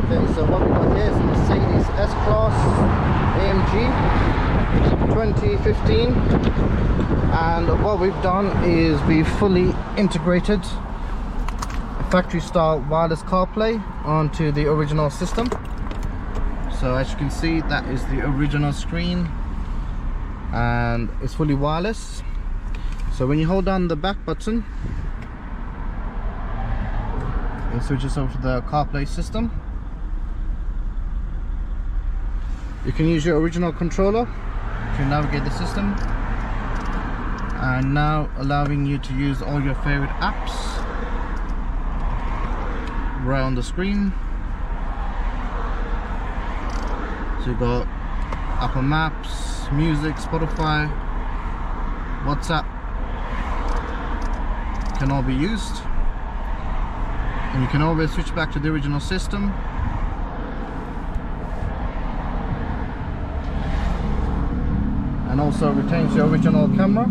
Okay, so what we got here is a Mercedes S-Class AMG 2015, and what we've done is we've fully integrated factory style wireless CarPlay onto the original system. So as you can see, that is the original screen and it's fully wireless. So when you hold down the back button, it switches over to the CarPlay system. You can use your original controller to navigate the system, and now allowing you to use all your favorite apps right on the screen. So you got Apple Maps, Music, Spotify, WhatsApp can all be used, and you can always switch back to the original system. And also retains your original camera.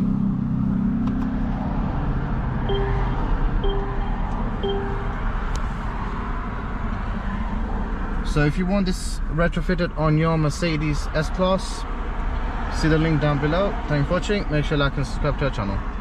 So if you want this retrofitted on your Mercedes S-Class, see the link down below. Thanks for watching. Make sure you like and subscribe to our channel.